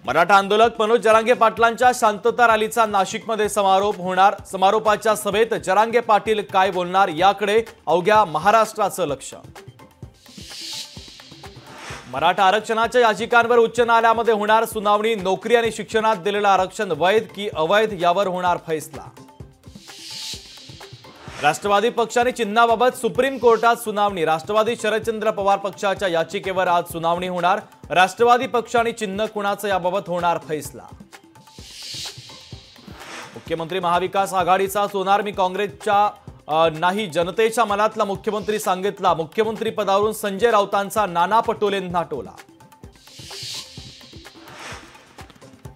मराठा आंदोलक मनोज जरांगे पाटलांच्या शांतता रॅलीचा नाशिकमध्ये समारोप होणार। समारोपाच्या सभेत जरांगे पाटील काय बोलणार याकडे अवघ्या महाराष्ट्राचं लक्ष। मराठा आरक्षणाच्या याचिकांवर उच्च न्यायालयामध्ये होणार सुनावणी। नोकरी आणि शिक्षणात दिलेलं आरक्षण वैध की अवैध यावर होणार फैसला। राष्ट्रवादी पक्षाने चिन्हाबाबत सुप्रीम कोर्टात सुनावणी। राष्ट्रवादी शरदचंद्र पवार पक्षाच्या याचिकेवर आज सुनावणी होणार। राष्ट्रवादी पक्षाने चिन्ह कुणाचं याबाबत होणार फैसला। मुख्यमंत्री महाविकास आघाडीचा सोनार मी काँग्रेसच्या नाही जनतेच्या मनातला मुख्यमंत्री सांगितला। मुख्यमंत्री पदावरून संजय राऊतांचा नाना पटोलेंना टोला।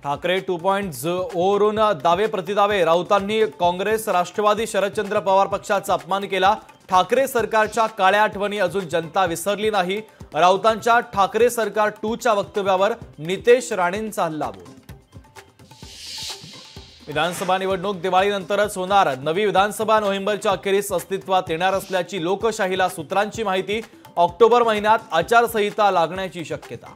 ठाकरे 2.0 वरून दावे प्रतिदावे। राऊतांनी काँग्रेस राष्ट्रवादी शरदचंद्र पवार पक्षाचा अपमान केला। ठाकरे सरकारच्या काळ्या आठवणी अजून जनता विसरली नाही। राऊतांच्या ठाकरे सरकार 2च्या वक्तव्यावर नितेश राणेंचा हल्लाबोल। विधानसभा निवडणूक दिवाळीनंतरच होणार। नवी विधानसभा नोव्हेंबरच्या अखेरीस अस्तित्वात येणार असल्याची लोकशाहीला सूत्रांची माहिती। ऑक्टोबर महिन्यात आचारसंहिता लागण्याची शक्यता।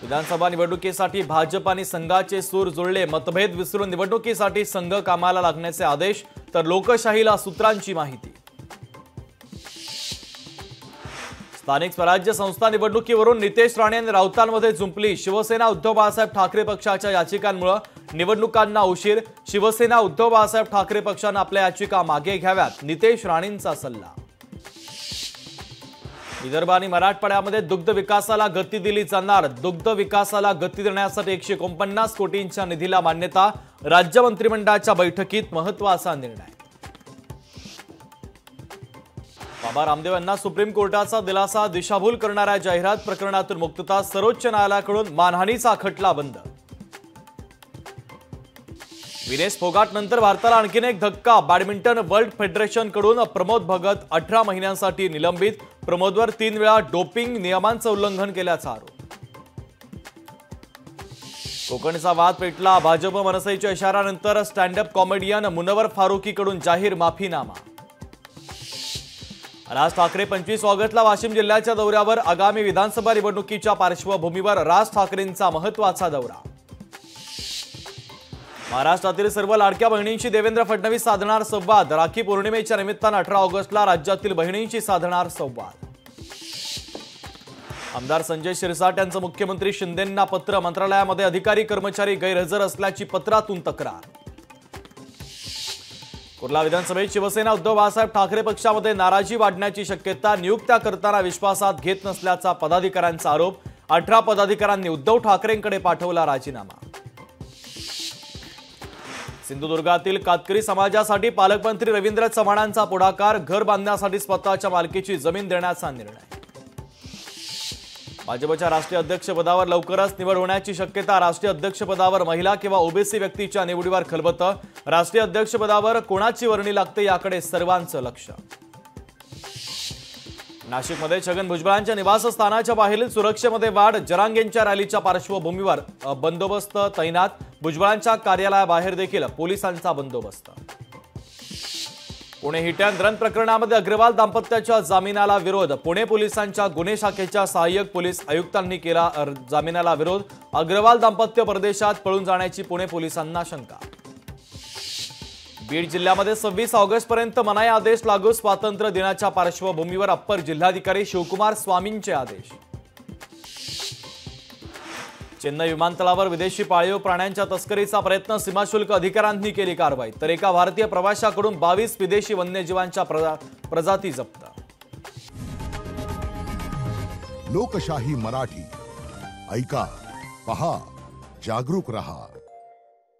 विधानसभा निवडणुकीसाठी भाजप आणि संघाचे सूर जुळले। मतभेद विसरून निवडणुकीसाठी संघ कामाला लागण्याचे आदेश। तर लोकशाहीला सूत्रांची माहिती। स्थानिक स्वराज्य संस्था निवडणुकीवरून नितेश राणे आणि राऊतांमध्ये जुंपली। शिवसेना उद्धव बाळासाहेब ठाकरे पक्षाच्या याचिकांमुळे निवडणुकांना उशीर। शिवसेना उद्धव बाळासाहेब ठाकरे पक्षाने आपल्या याचिका मागे घ्याव्यात, नितेश राणेंचा सल्ला। विदर्भ आणि मराठवाड्यामध्ये दुग्ध विकासाला गती दिली जाणार। दुग्ध विकासाला गती देण्यासाठी 149 कोटींच्या निधीला मान्यता। राज्य मंत्रिमंडळाच्या बैठकीत महत्त्वाचा निर्णय। बाबा रामदेव यांना सुप्रीम कोर्टाचा दिलासा। दिशाभूल करणाऱ्या जाहिरात प्रकरणातून मुक्तता। सर्वोच्च न्यायालयाकडून मानहानीचा खटला बंद। विनेश फोगाट नंतर भारताला आणखीन एक धक्का। बॅडमिंटन वर्ल्ड फेडरेशन कडून प्रमोद भगत 18 महिन्यांसाठी निलंबित। प्रमोदवर 3 वेळा डोपिंग नियमांचं उल्लंघन केल्याचा आरोप। कोकणचा वाद पेटला। भाजप मनसेच्या इशाऱ्यानंतर स्टँड अप कॉमेडियन मुनव्वर फारुकीकडून जाहीर माफीनामा। राज ठाकरे 25 ऑगस्टला वाशिम जिल्ह्याच्या दौऱ्यावर। आगामी विधानसभा निवडणुकीच्या पार्श्वभूमीवर राज ठाकरेंचा महत्त्वाचा दौरा। महाराष्ट्रातील सर्व लाडक्या बहिणींशी देवेंद्र फडणवीस साधणार संवाद। राखी पौर्णिमेच्या निमित्तानं 18 ऑगस्टला राज्यातील बहिणींशी साधणार संवाद। आमदार संजय शिरसाट यांचं मुख्यमंत्री शिंदेंना पत्र। मंत्रालयामध्ये अधिकारी कर्मचारी गैरहजर असल्याची पत्रातून तक्रार। कुर्ला विधानसभेत शिवसेना उद्धव बाळासाहेब ठाकरे पक्षामध्ये नाराजी वाढण्याची शक्यता। नियुक्त्या करताना विश्वासात घेत नसल्याचा पदाधिकाऱ्यांचा आरोप। 18 पदाधिकाऱ्यांनी उद्धव ठाकरेंकडे पाठवला राजीनामा। सिंधुदुर्गातील कातकरी समाजासाठी पालकमंत्री रवींद्र चव्हाणांचा पुढाकार। घर बांधण्यासाठी स्वतःच्या मालकीची जमीन देण्याचा निर्णय। भाजपच्या राष्ट्रीय अध्यक्षपदावर लवकरच निवड होण्याची शक्यता। राष्ट्रीय अध्यक्षपदावर महिला किंवा ओबीसी व्यक्तीच्या निवडीवर खलबतं। राष्ट्रीय अध्यक्षपदावर कोणाची वर्णी लागते याकडे सर्वांचं लक्ष। नाशिकमध्ये छगन भुजबळांच्या निवासस्थानाच्या बाहेरील सुरक्षेमध्ये वाढ। जरांगेंच्या रॅलीच्या पार्श्वभूमीवर बंदोबस्त तैनात। भुजबळांच्या कार्यालयाबाहेर देखील पोलिसांचा बंदोबस्त। पुणे हिट अँड रन प्रकरणामध्ये अग्रवाल दाम्पत्याच्या जामिनाला विरोध। पुणे पोलिसांच्या गुन्हे शाखेच्या सहाय्यक पोलीस आयुक्तांनी केला जामिनाला विरोध। अग्रवाल दाम्पत्य परदेशात पळून जाण्याची पुणे पोलिसांना शंका। बीड जिल्ह्यामध्ये 26 ऑगस्टपर्यंत मनाई आदेश लागू। स्वातंत्र्य दिनाच्या पार्श्वभूमीवर अप्पर जिल्हाधिकारी शिवकुमार स्वामींचे आदेश। चेन्नई विमानतळावर विदेशी पाळीव प्राण्यांच्या तस्करीचा प्रयत्न। सीमाशुल्क अधिकाऱ्यांनी केली कारवाई। तर एका भारतीय प्रवाशाकडून 22 विदेशी वन्यजीवांच्या प्रजाती जप्त। लोकशाही मराठी ऐका, पहा, जागरूक रहा।